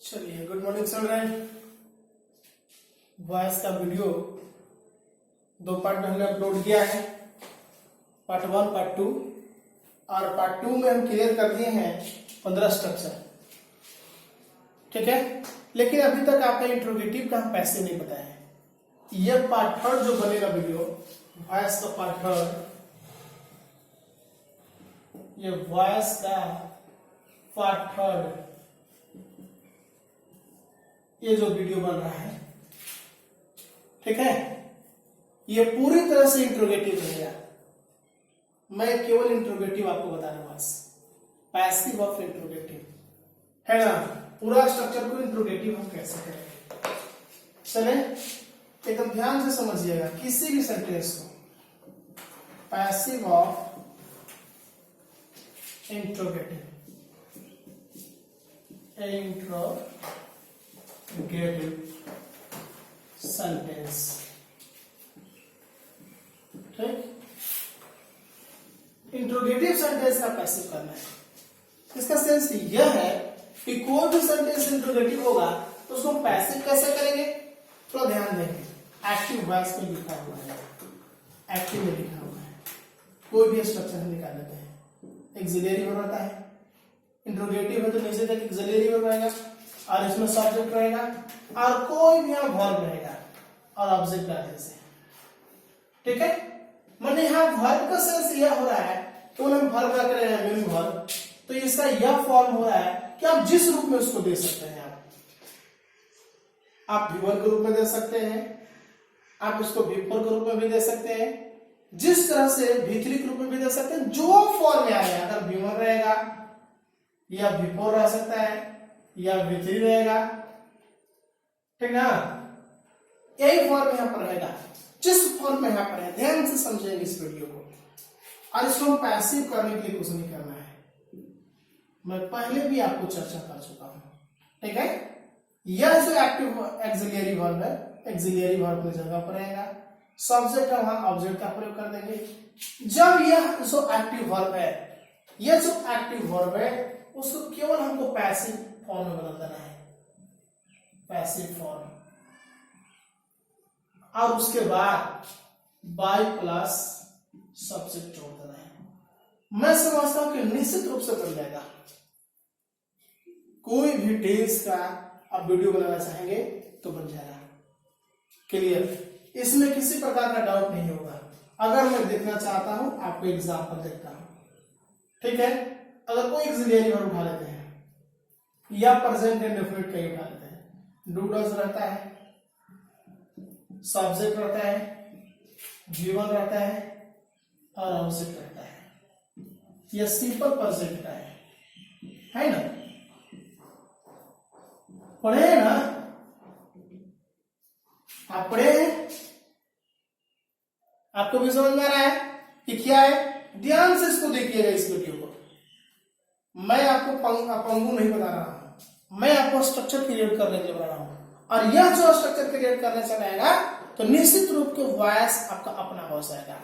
चलिए, good morning children. Voice का video 2 part में हमने अपलोड किया है, पार्ट 1 पार्ट 2, और पार्ट 2 में हम क्लियर कर दिए हैं 15 स्ट्रक्चर। ठीक है, लेकिन अभी तक आपका इंट्रोगेटिव का पैसे नहीं पता है। यह पार्ट 3 जो बनेगा वीडियो, वॉइस का पार्ट 3, ये वॉइस का पार्ट 3, ये जो वीडियो बन रहा है, ठीक है, ये पूरी तरह से इंट्रोगेटिव रहेगा। मैं केवल इंट्रोगेटिव आपको बता रहा हूं, बस पैसिव ऑफ इंट्रोगेटिव है ना। पूरा स्ट्रक्चर को इंट्रोगेटिव हम कैसे करेंगे, चले एकदम ध्यान से समझिएगा। किसी भी सेंटेंस को पैसिव ऑफ इंट्रोगेटिव सेंटेंस, ठीक, इंट्रोगेटिव सेंटेंस का पैसिव करना है। इसका सेंस यह है कि कोई भी सेंटेंस इंट्रोगेटिव होगा तो उसको पैसिव कैसे करेंगे, थोड़ा ध्यान देंगे। एक्टिव वॉइस में लिखा हुआ है, एक्टिव में लिखा हुआ है। कोई भी स्ट्रक्चर हम निकाल लेते हैं। एक्सिलरी वर्ब रहता है, इंट्रोगेटिव है तो नीचे तक एक्सिलरी वर्ब रहेगा, और इसमें सब्जेक्ट रहेगा, और कोई भी यहाँ वर्ब रहेगा और ऑब्जेक्ट आने से। ठीक है, मैंने यहाँ वर्ब का सेंस यह हो रहा है कि हम वर्ब का करें मीनिंग वर्ब, तो इसका यह फॉर्म हो रहा है कि आप जिस रूप में उसको दे सकते हैं। आप V1 के रूप में दे सकते हैं, आप इसको V4 के रूप में भी दे सकते हैं, जिस तरह से V3 के रूप में भी दे सकते हैं। जो फॉर्म में आएगा, अगर V1 रहेगा या V4 रह सकता है या V3 रहेगा, ठीक ना, यही फॉर्म यहां पर रहेगा। जिस फॉर्म में यहां पर है, ध्यान से समझेंगे इस वीडियो को, और इसको हम पैसिव करने के लिए कुछ नहीं करना है। मैं पहले भी आपको चर्चा कर चुका हूं, ठीक है। यह जो एक्टिव एक्सिलरी वर्ब है, एक्सिलरी वर्ब की जगह पर रहेगा, सब्जेक्ट है, वहां ऑब्जेक्ट का प्रयोग कर देंगे। जब यह जो एक्टिव वर्ब है, यह जो एक्टिव वर्ब है, उसको केवल हमको पैसिव फॉर्म में बदल देना है, पैसिव फॉर्म, और उसके बाद बाय प्लस सब्जेक्ट जोड़ देना है। मैं समझता हूं कि निश्चित रूप से बन जाएगा। कोई भी टेंस का आप वीडियो बनाना चाहेंगे तो बन जाएगा। क्लियर, इसमें किसी प्रकार का डाउट नहीं होगा। अगर मैं देखना चाहता हूं, आपको एग्जांपल देखता हूं, ठीक है। अगर कोई एक्सिलरी वर्ब उठा लेते हैं या प्रेजेंट इंडेफिनिट का उठा लेते हैं, डू डज रहता है, सब्जेक्ट रहता है, V1 रहता है, और ऑब्जेक्ट रहता है। यह सिंपल प्रेजेंट का है ना। पढ़े हैं ना, आप पढ़े हैं, आपको भी समझ में आ रहा है कि क्या है। ध्यान से इसको देखिएगा, इस वीडियो को। मैं आपको पंगु नहीं बता रहा हूं, मैं आपको स्ट्रक्चर क्रिएट करने के लिए बता रहा हूं। और यह जो स्ट्रक्चर क्रिएट करने से रहेगा तो निश्चित रूप के वॉइस आपका अपना हो जाएगा।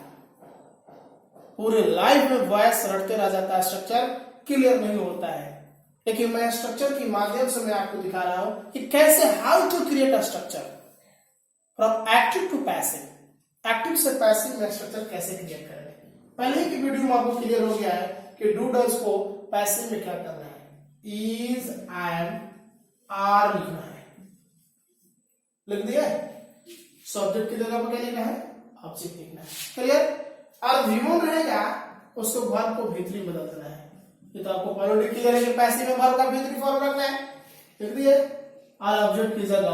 पूरे लाइफ में वॉइस रटते रह जाता है, स्ट्रक्चर क्लियर नहीं होता है। लेकिन मैं स्ट्रक्चर के माध्यम से मैं आपको दिखा रहा हूं कि कैसे, how to create a structure from active to passive. Active से पैसिव में स्ट्रक्चर कैसे क्रिएट करेंगे। पहले ही की वीडियो में आपको क्लियर हो गया है कि डू डज को पैसिव में क्या करना है, इज एंड आर लिखना है, लिख दिया। सब्जेक्ट की जगह पर क्या लिखना है, ऑब्जेक्ट लिखना है। क्लियर। और V1 रहेगा, उसको वर्ब को V3 बदल देना है। ये तो आपको पहले क्लियर है कि पैसिव में वर्ब का V3 फॉर्म रखना है, लिख दिए। और ऑब्जेक्ट की जगह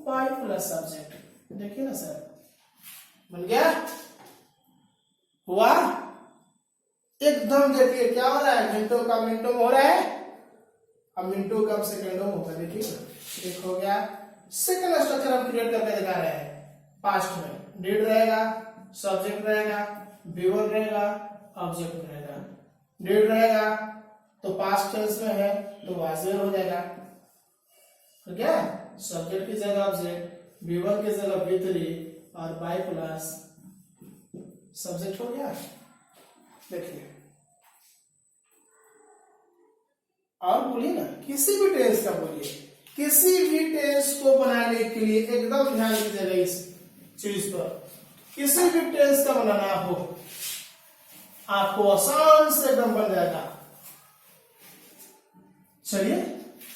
बाय प्लस सब्जेक्ट, देखिए ना सर, बन गया, हुआ एकदम। देखिए क्या हो रहा है, मिनटों का मिनटों में हो रहा है, अब मिनटों का सेकंडों में होगा। देखिए एक हो गया। सेकंड स्ट्रक्चर हम क्रिएट करके दिखा रहे हैं। पास्ट में डिड रहेगा, सब्जेक्ट रहेगा, V1 रहेगा, ऑब्जेक्ट रहेगा। डिड रहेगा तो पास्ट टेंस में है तो वाज वेयर हो जाएगा, तो क्या, सब्जेक्ट की जगह ऑब्जेक्ट, V1 की जगह V3, और बाय प्लस सब्जेक्ट हो गया। देखिए, और बोलिए ना, किसी भी टेंस का बोलिए, किसी भी टेंस को बनाने के लिए एकदम ध्यान दीजिएगा इस चीज पर, किसी भी टेंस का बनाना हो आपको आसान से एकदम बन जाएगा। चलिए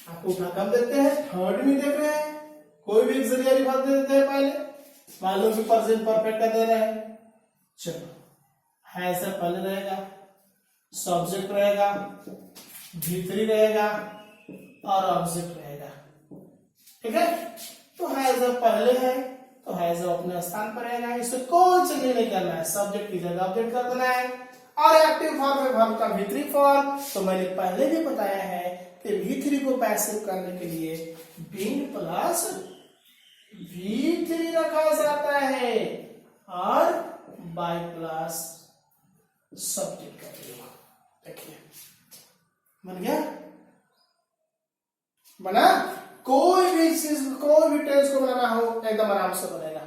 आपको उठा कर देखते हैं, थर्ड में देख रहे हैं, कोई भी ऑक्सिलियरी वर्ब दे देते हैं पहले, मालूम कि प्रेजेंट परफेक्ट का दे रहे हैं। चलो हैज पहले रहेगा, सब्जेक्ट रहेगा, भीतरी रहेगा और ऑब्जेक्ट रहेगा। ठीक है, तो हैज पहले है तो हैज अपने स्थान पर रहेगा, इससे कोई चेंज नहीं करना है, सब्जेक्ट की जगह ऑब्जेक्ट कर देना है। और एक्टिव फॉर्म में वर्ब का भीतरी फॉर्म, तो मैंने पहले भी बताया है कि भीतरी को पैसिव करने के लिए बीन प्लस भीतरी रखा जाता है और बाय प्लस सब्जेक्ट का प्रयोग। देखिए बन गया, बना। कोई भी चीज, कोई भी टेंस को बनाना हो एकदम आराम से बनेगा,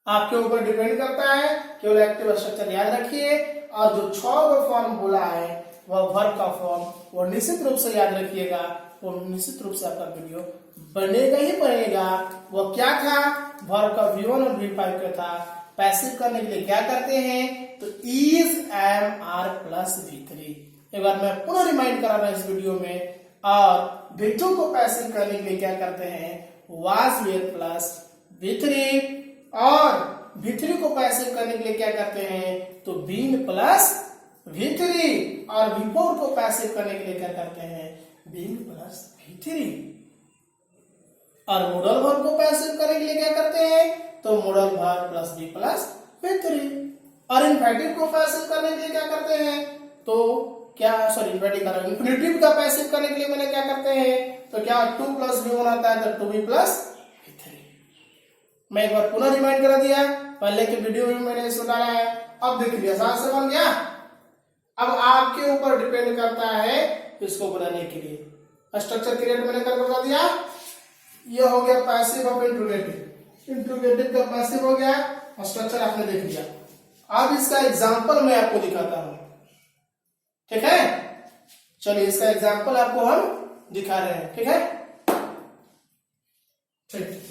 आपके ऊपर डिपेंड करता है। केवल एक्टिव स्ट्रक्चर याद रखिए, और जो 6 फॉर्म बोला है वह वर्ब का फॉर्म, वो निश्चित रूप से याद रखिएगा, वो निश्चित रूप से आपका वीडियो बनेगा ही बनेगा। वो क्या था, वर्ब का V1 और V5 का था। पैसिव करने के लिए क्या करते हैं, तो is, M, are plus V3। एक बार मैं पुनः रिमाइंड करा रहा हूं इस वीडियो में। और V2 को पैसिव करने के लिए क्या करते हैं, वाज, वेयर प्लस V3। और V3 को पैसिव करने के लिए क्या करते हैं, तो बीन प्लस V3। और V4 को पैसिव करने के लिए क्या करते हैं, बीन प्लस V3। और मोडल वर्ब को पैसिव करने के लिए क्या करते हैं, तो model verb plus B plus V3। और इन्फिनेटिव को पैसिव करने के लिए क्या करते हैं, तो क्या, सॉरी इन्फिनेटिव का इन्फिनेटिव का पैसिव करने के लिए मैंने क्या करते हैं, तो क्या 2 प्लस V1 आता है, तो 2B प्लस V3। मैं एक बार पुनः रिमाइंड करा दिया, पहले के वीडियो में मैंने इसको डाला है। अब देख लिया, आसान से बन गया। अब आपके ऊपर डिपेंड करता है इसको बनाने के लिए। स्ट्रक्चर क्रिएट मैंने कर बता दिया, ये हो गया पैसिव ऑफ इंट्रोगेटिव, इंट्रोगेटिव का पैसिव हो गया, और स्ट्रक्चर आपने देख लिया। अब इसका एग्जांपल मैं आपको दिखाता हूं, ठीक है। चलिए इसका एग्जांपल आपको हम दिखा रहे हैं, ठीक है। ठीक,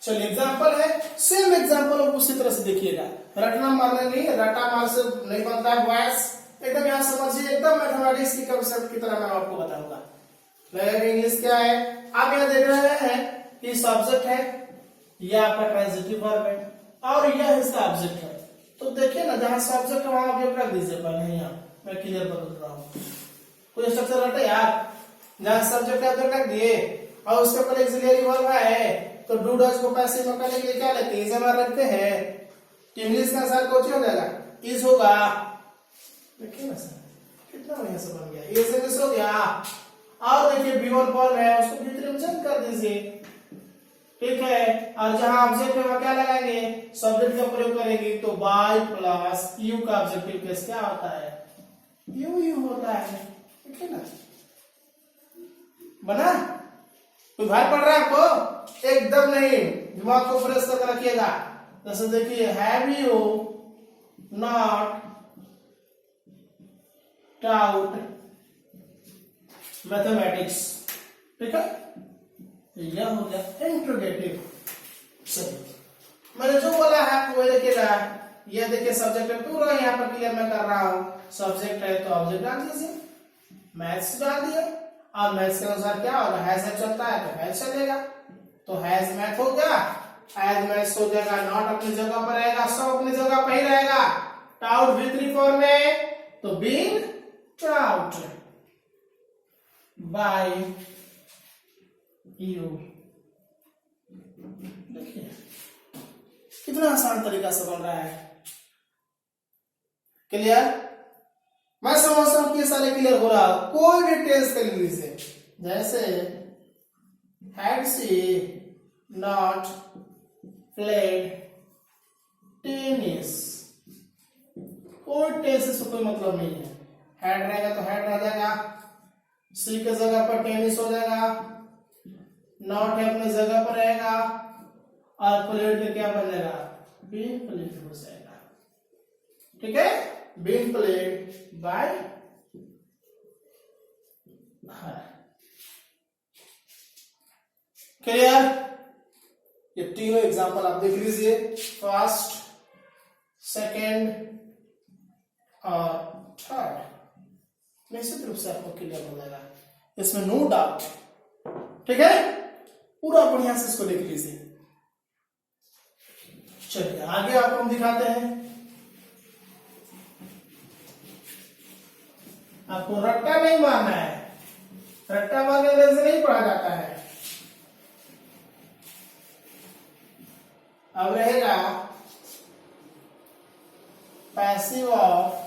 चलिए एग्जांपल है, सेम एग्जांपल आप उसी तरह से देखिएगा, रटना मारना नहीं, रटा मार से नहीं बनता है वॉइस, एकदम यहां समझिए, एकदम मैथमेटिक्स की कंसेप्ट की तरह मैं आपको बताऊंगा। लगेगा इंग्लिश क्या है, आप यहां देख रहे हैं कि सब्जेक्ट है, यह आपका ट्रांजिटिव वर्ब है, और यह इसका ऑब्जेक्ट है। तो देखिए ना, जहां सब्जेक्ट है वहां ऑब्जेक्ट रख दीजिए पहले, यहां मैं क्लियर बता रहा हूं। कोई स्ट्रक्चर रटे यार, जहां सब्जेक्ट है ऑब्जेक्ट रख दिए, और उसके ऊपर ऑक्सिलियरी वर्ब है, तो डू डज को पैसिव में करने के लिए क्या लेते हैं, इज एम आर रखते हैं। इंग्लिश का आंसर कुछ हो जाएगा, इज होगा। देखिए ना सर कितना बढ़िया से बन गया, इज इंग्लिश हो गया। और देखिए B1 फॉर्म है, उसको भीतरी में चेंज कर दीजिए, ठीक है। और जहां ऑब्जेक्ट है वहां क्या लगाएंगे, सब्जेक्ट का प्रयोग करेंगे, तो बाय प्लस यू का ऑब्जेक्टिव केस क्या होता है, यू होता है, ठीक है ना। बना, कोई भाई पढ़ रहा है आपको, एकदम नहीं, दिमाग को फ्रेश करके रखिएगा। जैसे देखिए, have you not taut mathematics, ठीक है। यह हो गया इंट्रोगेटिव। चलिए मैंने जो बोला है वो देखिएगा, ये देखिए सब्जेक्ट है पूरा यहाँ पर क्लियर मैं कर रहा हूं। सब्जेक्ट है तो ऑब्जेक्ट डाल दीजिए, मैथ्स डाल दिए, और मैथ्स के अनुसार क्या होगा, हैज चलता है तो हैज चलेगा, तो हैज मैथ हो गया, हैज मैथ्स हो जाएगा। नॉट अपनी जगह पर रहेगा, सब अपनी जगह पर ही रहेगा। टाउट V3 फॉर्म में, तो बीन ट्राउट बाय यू। देखिए कितना आसान तरीका से बन रहा है, क्लियर। मैं समझता हूं कि सारे क्लियर हो रहा, कोई भी टेंस कर लीजिए, जैसे had she not played tennis, कोई टेंस से कोई मतलब नहीं है। हैड रहेगा तो हैड रह जाएगा, सी के जगह पर टेनिस हो जाएगा, नॉट है अपने जगह पर रहेगा, और प्लेड के क्या बन जाएगा, बीन प्लेड हो जाएगा। ठीक है, been played by her. Clear? ये तीनों एग्जांपल आप देख लीजिए, फर्स्ट, सेकेंड और थर्ड। निश्चित रूप से आपको क्लियर हो जाएगा, इसमें नो डाउट। ठीक है, पूरा बढ़िया से इसको देख लीजिए। चलिए आगे आपको हम दिखाते हैं। आपको रट्टा नहीं मारना है, रट्टा मार के से नहीं पढ़ा जाता है। अब रहेगा passive of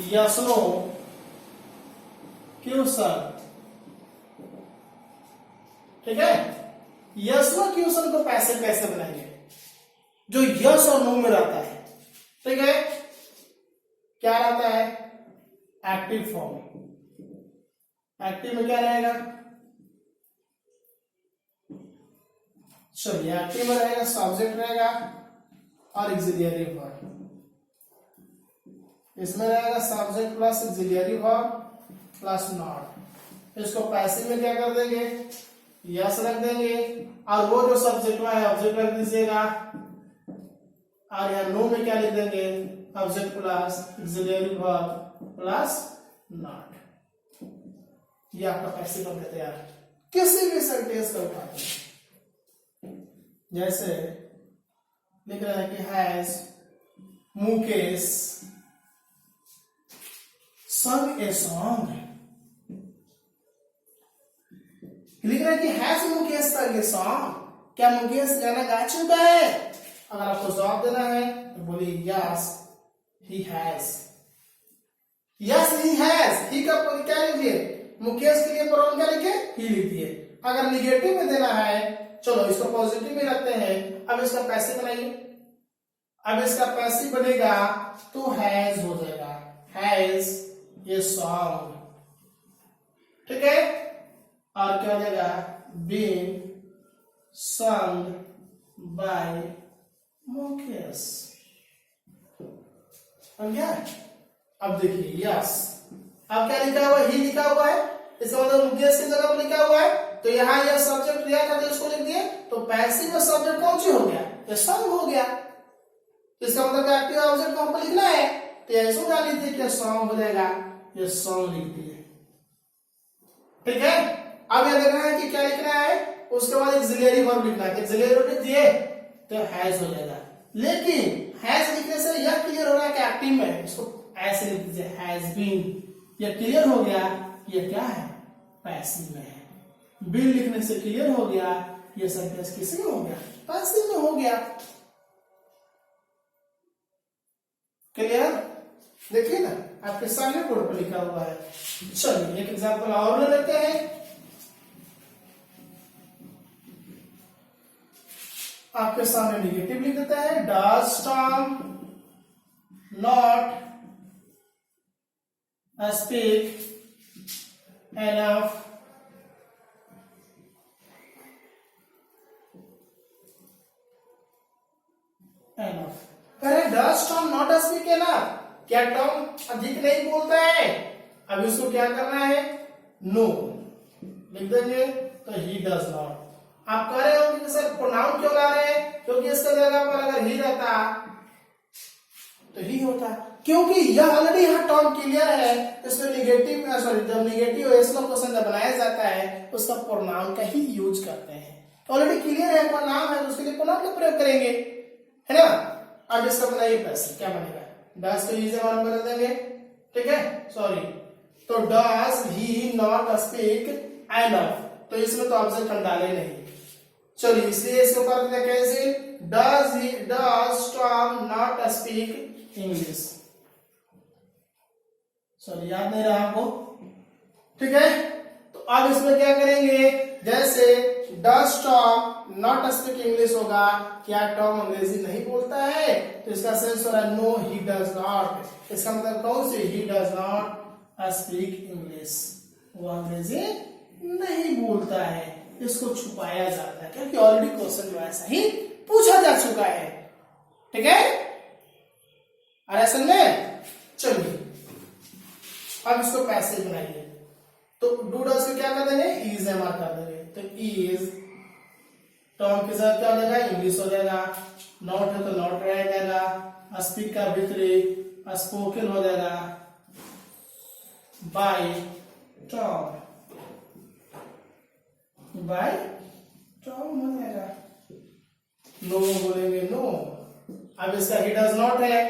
yes no question. ठीक है, यस नो क्वेश्चन को पैसिव कैसे बनाएंगे? जो यस और नो में रहता है। ठीक है, क्या रहता है? Active form. एक्टिव में क्या रहेगा? चलिए, एक्टिव में रहेगा सब्जेक्ट रहेगा और एक्सिलियरी वर्ब। इसमें रहेगा subject plus auxiliary verb plus not. इसको पैसिव में क्या कर देंगे? यस रख देंगे, और वो जो सब्जेक्ट में है ऑब्जेक्ट रख दीजिएगा, और यहाँ नो में क्या लिख देंगे? Object plus auxiliary verb plus not. ये आपका पैसिव बन गया तैयार। किसी भी सेंटेंस का उठाते हैं, जैसे लिख रहा है कि has Mukesh sung a song। लिख रहा है कि has Mukesh sung a song। क्या मुकेश गाना गा चुका है? अगर आपको जवाब देना है तो बोलिए yes he has. Yes he has. He का क्या लिखिए? मुकेश के लिए प्रोनाउन क्या लिखे? ही लिखिए। अगर निगेटिव में देना है, चलो इसको पॉजिटिव में रखते हैं। अब इसका पैसिव बनाइए। अब इसका पैसिव बनेगा तो हैज हो जाएगा, हैज ए सॉन्ग। ठीक है, और क्या हो जाएगा? Been sung by Mukesh. बन गया? अब देखिए यस, अब क्या लिखा हुआ है? ही लिखा हुआ है, इसका मतलब मुकेश की जगह पर लिखा हुआ है, तो यहाँ यह सब्जेक्ट दिया था तो इसको लिख दिए, तो पैसिव में सब्जेक्ट कौन सी हो गया? ये सॉन्ग हो गया। इसका मतलब एक्टिव ऑब्जेक्ट को हमको लिखना है, तो ऐसा डाल लीजिए कि सॉन्ग हो जाएगा, ये सॉन्ग लिख दिए। ठीक है, अब यह देखना है कि क्या लिखना है, उसके बाद एक्सिलियरी वर्ब लिखना है। एक्सिलियरी वर्ब लिख दिए तो हैज हो जाएगा। लेकिन हैज लिखने से यह क्लियर हो रहा है कि एक्टिव में, इसको ऐसे लिख दीजिए हैज बीन। यह क्लियर हो गया ये क्या है? पैसिव में है। बीन लिखने से क्लियर हो गया ये सेंटेंस किस में हो गया? पैसिव में हो गया। क्लियर? देखिए ना, आपके सामने बोर्ड पर लिखा हुआ है। चलिए एक एग्जांपल और ले लेते हैं। आपके सामने निगेटिव लिख देता है, does Tom not speak enough करें does Tom not speak enough. क्या टॉम अधिक नहीं बोलता है? अब इसको क्या करना है? नो लिख देंगे तो ही डज नॉट। आप कह रहे हो कि सर प्रोनाउन क्यों ला रहे हैं? क्योंकि इसका जगह पर अगर ही रहता तो ही होता, क्योंकि यह ऑलरेडी यहाँ टर्म क्लियर है। इसमें निगेटिव जब निगेटिव एस क्वेश्चन जब बनाया जाता है उसका प्रोनाउन का ही यूज करते हैं। ऑलरेडी क्लियर है, प्रोनाउन है तो उसके लिए प्रोनाउन का प्रयोग करेंगे, है ना। अब इसका बनाइए पैसे, क्या बनेगा? डज को यूज बना देंगे, ठीक है, सॉरी, तो does he not speak enough, तो इसमें तो ऑब्जेक्ट हम डाले नहीं, चलिए इसलिए इसको कर देते कैसे? Does Tom not speak English. Sorry याद नहीं रहा आपको, ठीक है। तो अब इसमें क्या करेंगे? जैसे does Tom not speak English होगा, क्या टॉम अंग्रेजी नहीं बोलता है? तो इसका सेंस हो रहा है नो ही डज नॉट। इसका मतलब कौन सी? He does not speak English, वो अंग्रेजी नहीं बोलता है। इसको छुपाया जाता है, क्योंकि ऑलरेडी क्वेश्चन जो ऐसा ही पूछा जा चुका है। ठीक है, और ऐसा में चलिए अब इसको पैसे बनाइए। तो डू डज से क्या कर देंगे, इज एम आर कर देंगे। तो इज टॉम के साथ क्या हो जाएगा, इंग्लिश हो जाएगा। नॉट है तो नॉट रह जाएगा। स्पीक का भीतरी स्पोकन हो जाएगा बाय टॉम, बाय टॉम हो जाएगा। नो बोलेंगे नो। अब इसका ही डज नॉट है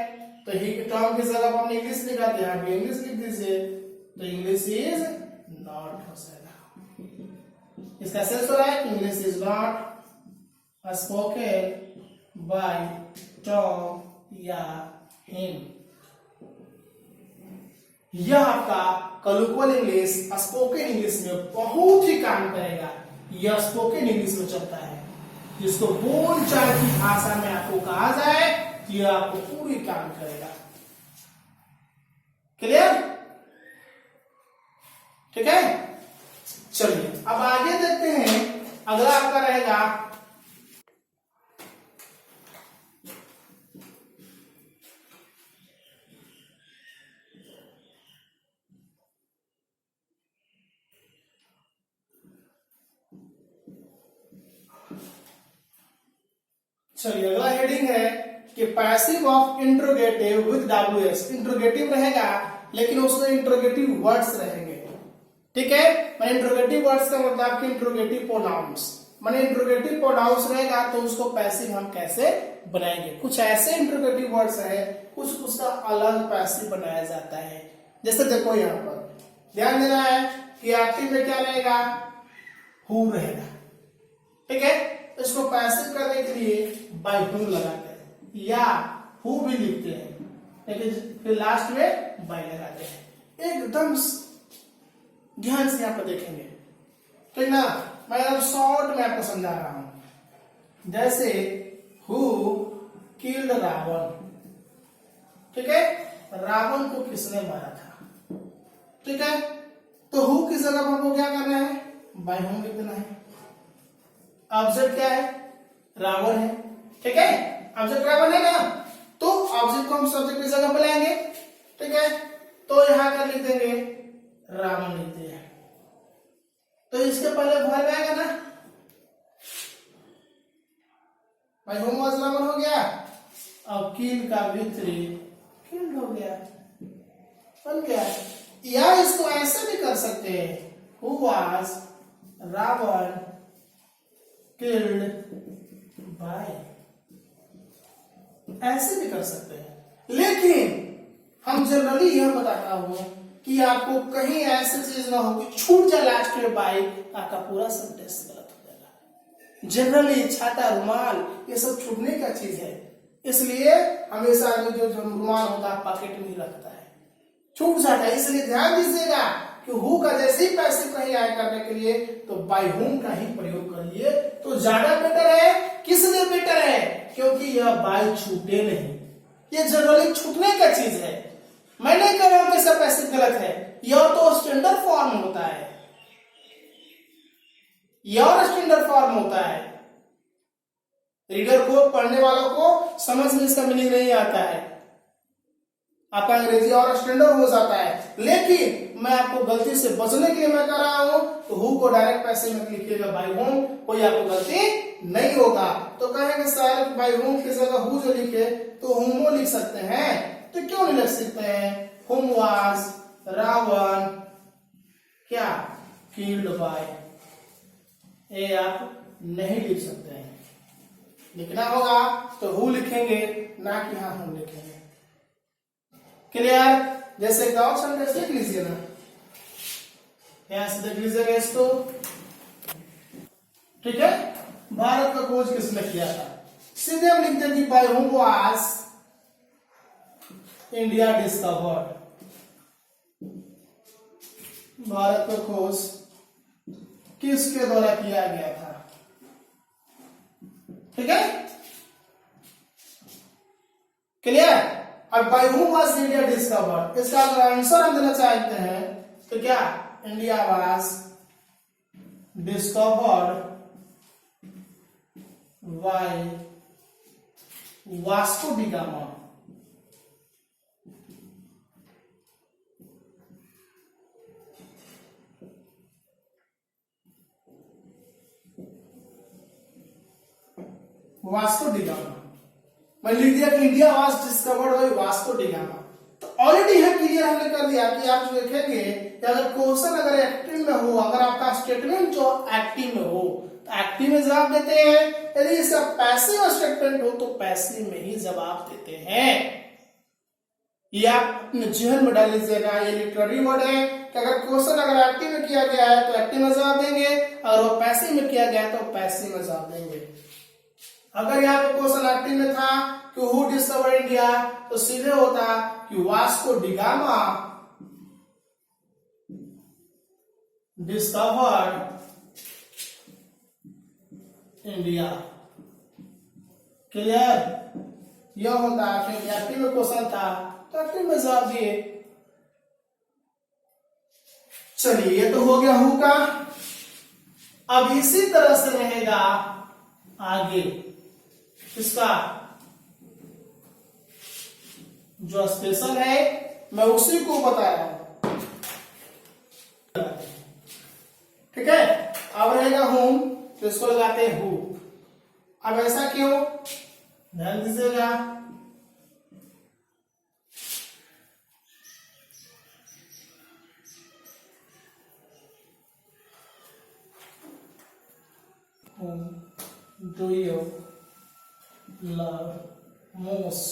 तो ही टॉम की जगह पर इंग्लिश लिखाते हैं, यहाँ भी इंग्लिश लिख दीजिए। तो इंग्लिश इज नॉट हो जाएगा। इसका सेंस हो रहा है English is not spoken by Tom या हिम। यह आपका कॉलोक्वियल इंग्लिश स्पोकन इंग्लिश में बहुत ही काम करेगा। यह स्पोकन इंग्लिश में चलता है, जिसको बोलचाल की भाषा में आपको कहा जाए, यह आपको पूरी काम करेगा। क्लियर? ठीक है, चलिए अब आगे देखते हैं। अगला आपका रहेगा चलिए अगला हेडिंग है कि passive of interrogative with WS। Interrogative रहेगा लेकिन उसमें इंट्रोगेटिव वर्ड्स रहेंगे। ठीक है, मैंने इंट्रोगेटिव वर्ड्स का मतलब आपके इंट्रोगेटिव प्रोनाउंस, मैंने इंट्रोगेटिव प्रोनाउंस रहेगा तो उसको पैसिव हम कैसे बनाएंगे। कुछ ऐसे इंट्रोगेटिव वर्ड्स है, कुछ उसका अलग पैसिव बनाया जाता है। जैसे देखो यहाँ पर ध्यान देना है कि एक्टिव में क्या रहेगा, हु रहेगा। ठीक है, इसको पैसिव करने के लिए बाय हूम लगाते हैं या हु भी लिखते हैं, लेकिन फिर लास्ट में बाय लगाते हैं। एकदम ध्यान से यहाँ पर देखेंगे, ठीक ना। मैं अब शॉर्ट में आपको समझा रहा हूं। जैसे हु किल्ड रावण, ठीक है, रावण को किसने मारा था। ठीक है, तो हु की जगह पर हमको क्या करना है, बाय हूम लिख देना है। ऑब्जेक्ट क्या है, रावण है। ठीक है, ऑब्जेक्ट रावण है ना, तो ऑब्जेक्ट को हम सब्जेक्ट की जगह पर लाएंगे। ठीक है, तो यहां कर लिख देंगे रावण लिखते हैं। तो इसके पहले वर्ब आएगा ना, भाई होम वाज रावण हो गया। अब किल का भीतरी किल्ड हो गया, बन गया। या इसको ऐसे भी कर सकते हैं, who was Ravana killed by, ऐसे भी कर सकते हैं। लेकिन हम जनरली यह बताता हूं कि आपको कहीं ऐसी चीज ना हो कि छूट जाए लास्ट में बाय, आपका पूरा सेंटेंस गलत हो जाएगा। जनरली छाता, रुमाल ये सब छूटने का चीज है, इसलिए हमेशा आदमी जो रुमाल होता है पॉकेट में ही रखता है, छूट जाता है। इसलिए ध्यान दीजिएगा कि हु का जैसे ही पैसिव कहीं आया करने के लिए तो बाय हुम का ही प्रयोग करिए, तो ज्यादा बेटर है। किस लिए बेटर है, क्योंकि यह बाय छूटे नहीं, ये जनरली छूटने का चीज है। मैं नहीं कह रहा हूं कि सब पैसिव गलत है, यह तो स्टैंडर्ड फॉर्म होता है, यह स्टैंडर्ड फॉर्म होता है। रीडर को, पढ़ने वालों को समझ में इसका मीनिंग नहीं आता है, आपका अंग्रेजी और स्टैंडर्ड हो जाता है। लेकिन मैं आपको गलती से बचने के लिए मैं कर रहा हूं, तो हु को डायरेक्ट पैसिव में लिखिएगा बाय होम, कोई आपको गलती नहीं होगा। तो कहेंगे सर बाय होम की जगह हु जो लिखे तो हुमो लिख सकते हैं, तो क्यों नहीं लिख सकते हैं, हुम वाज रावण क्या किल्ड बाय, ये आप नहीं लिख सकते हैं। लिखना होगा तो हु लिखेंगे, ना कि हाँ हम लिखेंगे। क्लियर? जैसे डॉग सेंटेंस लिख लीजिए ना, यहां से देख लीजिएगा इसको। ठीक है, भारत का खोज किसने किया था, सीधे हम लिख देंगे by whom was India discovered. Bharat का खोज किसके द्वारा किया गया था। ठीक है, क्लियर? और by whom was India discovered, इसका अगर आंसर हम देना चाहते हैं तो क्या, India was discovered by Vasco da Gama. Vasco D gamma, मैं लिख दिया कि India was discovered by Vasco D gamma. तो ऑलरेडी है क्लियर हमने कर दिया कि आप जो देखेंगे कि अगर क्वेश्चन अगर एक्टिव में हो, अगर आपका स्टेटमेंट जो एक्टिव में हो तो एक्टिव में जवाब देते हैं, यदि इसका पैसिव स्टेटमेंट हो तो पैसिव में ही जवाब देते हैं। ये आप अपने जहन में डाल लीजिएगा, ये लिटरेरी वर्ड है कि अगर क्वेश्चन अगर एक्टिव में किया गया है तो एक्टिव में जवाब देंगे, अगर वो पैसिव में किया गया है तो पैसिव में जवाब देंगे। अगर यहाँ पे क्वेश्चन एक्टिव में था कि हु डिस्कवर्ड इंडिया, तो सीधे होता कि Vasco D gamma discovered India. Clear? यह होता क्योंकि एक्टिव में क्वेश्चन था तो एक्टिव में जवाब दिए। चलिए ये तो हो गया हु का। अब इसी तरह से रहेगा आगे इसका जो स्पेशल है, मैं उसी को बता रहा हूं। ठीक है, अब रहेगा होम, तो इसको लगाते हैं हु। अब ऐसा क्यों, ध्यान दीजिएगा। Whom do you love most?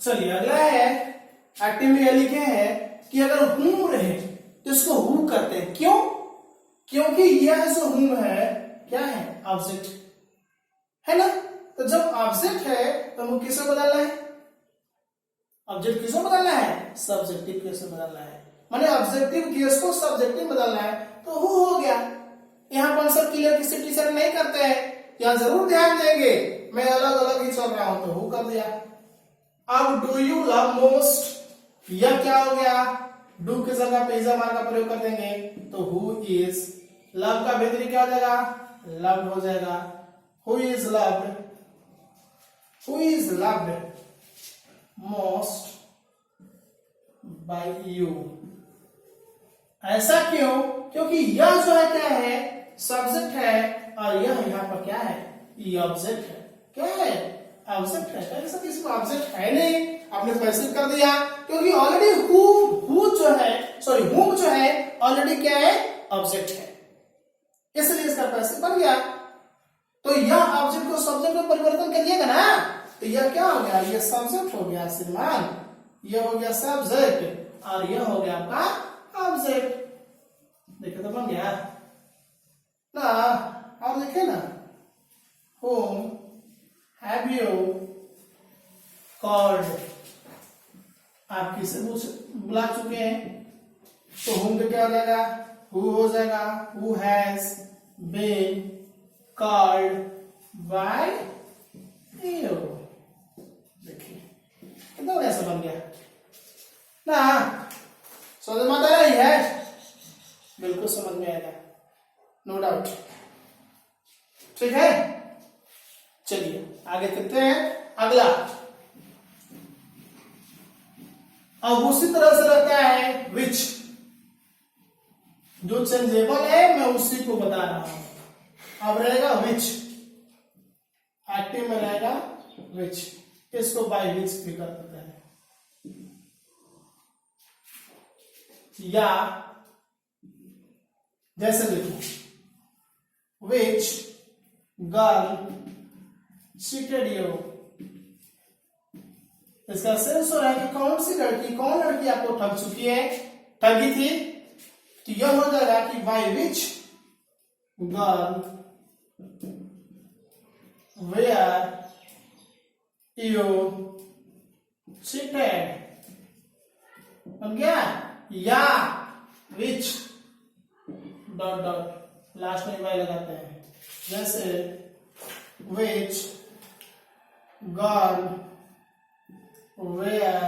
चलिए अगला है, एक्टिव में यह लिखे हैं कि अगर हुम रहे तो इसको हु करते हैं। क्यों? क्योंकि यह जो हुम है क्या है, ऑब्जेक्ट है ना। तो जब ऑब्जेक्ट है तो वो किसे बदलना है, ऑब्जेक्ट किसको बदलना है, सब्जेक्टिव केस में बदलना है। माने ऑब्जेक्टिव केस को सब्जेक्टिव बदलना है तो हु हो गया। यहाँ पर सब क्लियर किसी टीचर नहीं करते हैं, यहाँ जरूर ध्यान देंगे, मैं अलग अलग ही चल रहा हूं तो हु कर दिया। अब डू यू लव मोस्ट, यह क्या हो गया, डू की जगह पे इज का प्रयोग कर देंगे तो हु इज, लव का बेहतरी क्या हो जाएगा, लव्ड हो जाएगा। Who is loved, who is loved most by you. ऐसा क्यों, क्योंकि यह जो है क्या है, सब्जेक्ट है, और यह यहाँ पर क्या है, ये ऑब्जेक्ट है। क्या है, ऑब्जेक्ट है। ऐसा इसमें ऑब्जेक्ट है नहीं, आपने पैसिव कर दिया क्योंकि ऑलरेडी हु जो है, सॉरी हुम जो है ऑलरेडी क्या है, ऑब्जेक्ट है, इसलिए इसका पैसिव बन गया। तो यह ऑब्जेक्ट को सब्जेक्ट में परिवर्तन करिएगा ना, तो यह क्या हो गया, ये सब्जेक्ट हो गया श्रीमान, यह हो गया सब्जेक्ट और यह हो गया आपका ऑब्जेक्ट। देखिए तो बन गया ना। आप देखिए ना, whom have you called, आप किसे बुला चुके हैं, तो whom का क्या हो जाएगा, who हो जाएगा, who has been called by you। देखिए कितना ऐसा बन गया ना, समझ में आ रही है, बिल्कुल समझ में आएगा, नो डाउट। ठीक है, चलिए आगे करते हैं अगला। अब उसी तरह से रहता है विच, जो चेंजेबल है मैं उसी को बता रहा हूं। अब रहेगा विच, एक्टिव में रहेगा विच, इसको बाय विच भी कर देते हैं। या जैसे देखो, विच गर्ल cheated you, इसका सेंस हो रहा है कि कौन सी लड़की, कौन लड़की आपको ठग चुकी है, ठगी थी, तो यह हो जाएगा कि by which girl were you cheated, बन गया। या विच डॉट डॉट लास्ट में वाई लगाते हैं, जैसे which girl were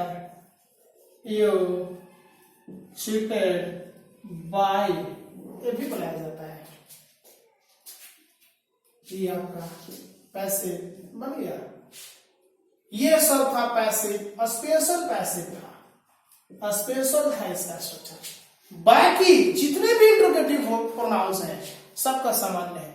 you cheated by ये भी बनाया जाता है। ये आपका पैसिव बन गया। ये सब था पैसिव, स्पेशल पैसिव था, स्पेशल था इसका स्ट्रक्चर। बाकी जितने भी इंट्रोगेटिव प्रोनाउंस हैं सबका सामान्य है।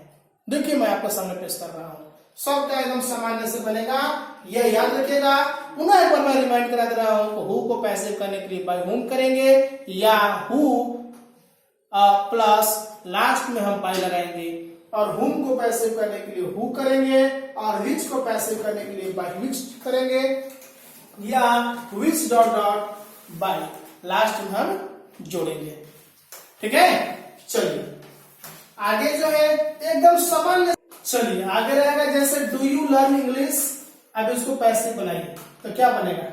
देखिए मैं आपके सामने पेश कर रहा हूं, सबका एकदम सामान्य से बनेगा, यह याद रखिएगा। पुनः एक बार मैं रिमाइंड करा दे रहा हूं, हु को पैसिव करने के लिए बाय हुम करेंगे या हु प्लस लास्ट में हम बाय लगाएंगे, और हुम को पैसिव करने के लिए हु करेंगे, और विच को पैसिव करने के लिए बाय विच करेंगे, या which dot dot by last में हम जोड़ेंगे। ठीक है, चलिए आगे जो है एकदम सामान्य। चलिए आगे रहेगा जैसे डू यू लर्न इंग्लिश, अब इसको पैसिव बनाइए तो क्या बनेगा,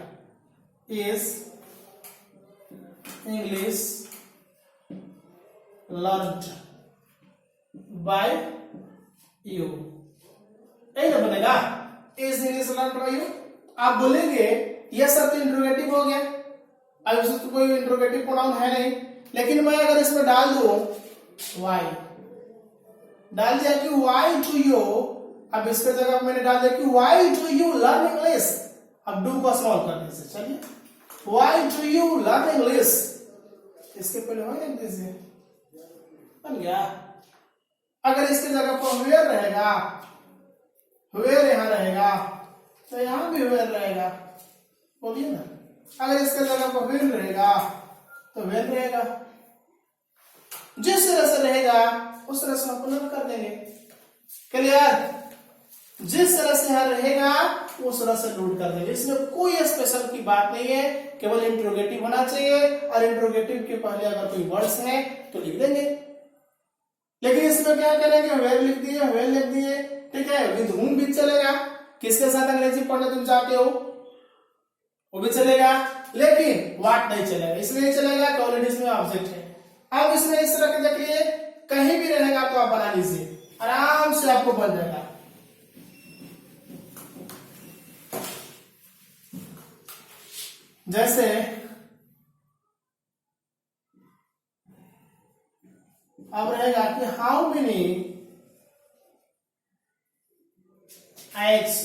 is English learned by you, यही ना बनेगा, is English learned by you. आप बोलेंगे यह सब तो इंट्रोगेटिव हो गया, अब इसमें तो कोई इंट्रोगेटिव प्रोनाउन है नहीं, लेकिन मैं अगर इसमें डाल दूं वाई, डाल दिया कि वाई डू यू, अब इसके जगह मैंने डाल दिया कि why do you learn English, अब डू को स्मॉल कर दीजिए। चलिए why do you learn English, इसके पहले हो गया बन गया। अगर इसके जगह पर वेयर रहेगा, वेयर यहां रहेगा तो यहां भी वेयर रहेगा, बोलिए ना। अगर इसके जगह पर वेन रहेगा तो वेन रहेगा, जिस तरह से रहेगा उस तरह से हम पुनः कर देंगे। क्लियर, जिस तरह से यहां रहेगा उस तरह से लोड कर देंगे, इसमें कोई स्पेशल की बात नहीं है, केवल इंट्रोगेटिव होना चाहिए, और इंट्रोगेटिव के पहले अगर कोई वर्ड्स है तो लिख देंगे। लेकिन इसमें क्या करेंगे, वेर लिख दिए, वेल लिख दिए, ठीक है, विद हुम भी चलेगा, किसके साथ अंग्रेजी पढ़ना तुम चाहते हो वो भी चलेगा, लेकिन व्हाट नहीं चलेगा, इसलिए चलेगा कि ऑलरेडी इसमें ऑब्जेक्ट है। अब इसमें इस तरह के देखिए कहीं भी रहेगा तो आप बना लीजिए, आराम से आपको बन जाएगा। जैसे अब रहेगा कि how many eggs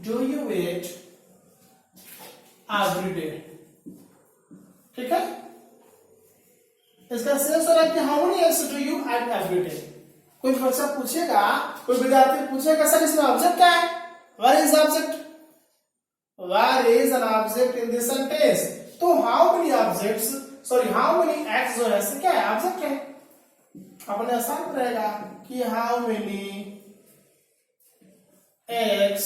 do you eat every day, ठीक है। इसका सेंस हो रहा है कि how many eggs do you eat every day। कोई बच्चा पूछेगा, कोई विद्यार्थी पूछेगा सर इसमें ऑब्जेक्ट क्या है, where is object, where is an object in this sentence, तो how many objects, sorry how many eggs जो है क्या है, ऑब्जेक्ट है। अपने आसान रहेगा कि how many eggs,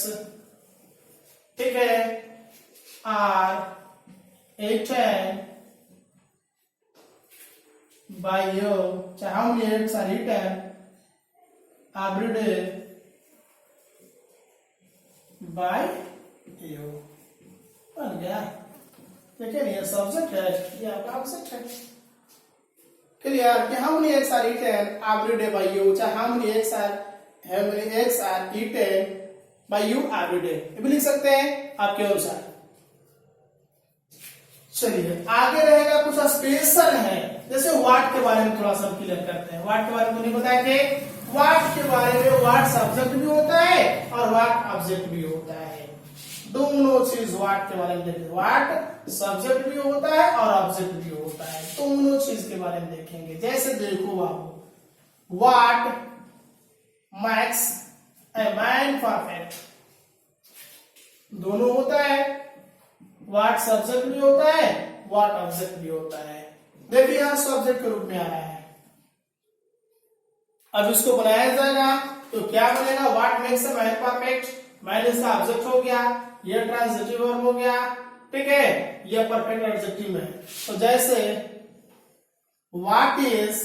ठीक है, are eaten by you, चाहे how many eggs are eaten every day by you, बन गया। ठीक है, ये सब्जेक्ट है, ये आपका ऑब्जेक्ट है। क्लियर कि how many eggs are eaten every day by you, चाहे how many eggs are eaten by you every day, ये भी लिख सकते हैं आपके अनुसार। चलिए आगे रहेगा कुछ स्पेशल है, जैसे व्हाट के बारे में थोड़ा सा क्लियर करते हैं। व्हाट के बारे में तो नहीं बताए थे, व्हाट के बारे में व्हाट सब्जेक्ट भी होता है और व्हाट ऑब्जेक्ट भी होता है, दोनों चीज व्हाट के बारे में देखेंगे, व्हाट सब्जेक्ट भी होता है और ऑब्जेक्ट भी होता है, दोनों चीज के बारे में देखेंगे। जैसे देखो बाबू, what makes a man perfect, दोनों होता है, व्हाट सब्जेक्ट भी होता है, व्हाट ऑब्जेक्ट भी होता है। देखिए यहां सब्जेक्ट के रूप में आ रहा है, अब इसको बनाया जाएगा तो क्या बनेगा, what makes a man perfect, man इसका ऑब्जेक्ट हो गया, ये ट्रांजिटिव वर्ब हो गया, ठीक है, ये परफेक्ट एडजेक्टिव में। तो जैसे what is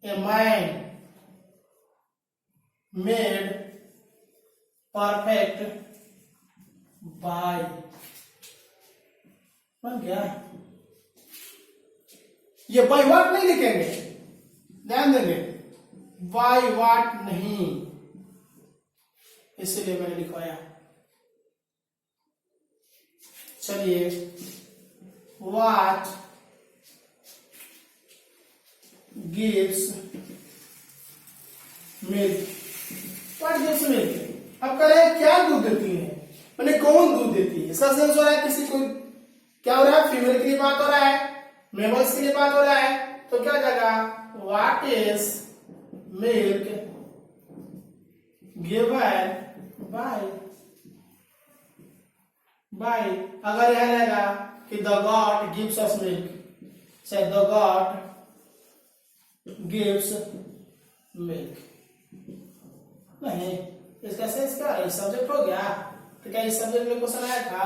a man made perfect by, बन गया। ये बाय व्हाट नहीं लिखेंगे, ध्यान देंगे, बाय व्हाट नहीं, इसलिए मैंने लिखवाया। चलिए what gives milk. What gives milk? अब करें क्या दूध देती है, मैंने कौन दूध देती है, इसका सेंस हो रहा है किसी को, क्या हो रहा है, फीमेल के लिए बात हो रहा है, मेमल्स के लिए बात हो रहा है, तो क्या जाएगा, what is milk given by अगर यह रहेगा कि the God gives us milk, से द गॉड गिव्स मिल्क, नहीं इसका सेंस क्या है, सब्जेक्ट हो गया, तो क्या इस सब्जेक्ट में क्वेश्चन आया था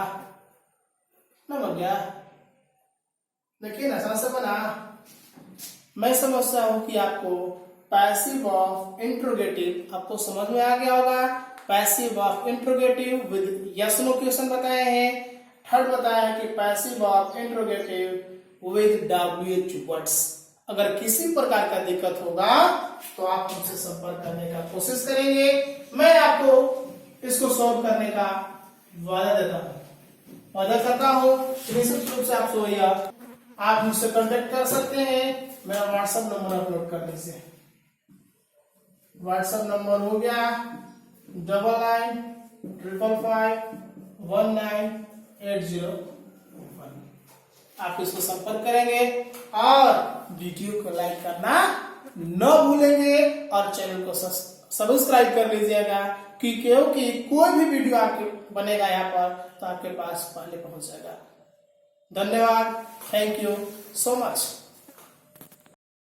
ना, बन गया, देखिए ना समझ बना। मैं समझता हूं कि आपको पैसिव ऑफ इंट्रोगेटिव आपको समझ में आ गया होगा। Passive of interrogative with yes no question बताए हैं। थर्ड बताया है कि passive of interrogative with WH words. अगर किसी प्रकार का दिक्कत होगा तो आप हमसे संपर्क करने का कोशिश करेंगे, मैं आपको इसको सॉल्व करने का वादा देता हूं, वादा करता हूं। निश्चित रूप से आप सोइए, आप मुझसे कांटेक्ट कर सकते हैं, मेरा व्हाट्सएप नंबर अपलोड कर दीजिए। व्हाट्सएप नंबर हो गया 9955519801। आप इसको संपर्क करेंगे और वीडियो को लाइक करना न भूलेंगे और चैनल को सब्सक्राइब कर लीजिएगा, क्योंकि कोई भी वीडियो आपके बनेगा यहाँ पर तो आपके पास पहले पहुंच जाएगा। धन्यवाद, थैंक यू सो मच।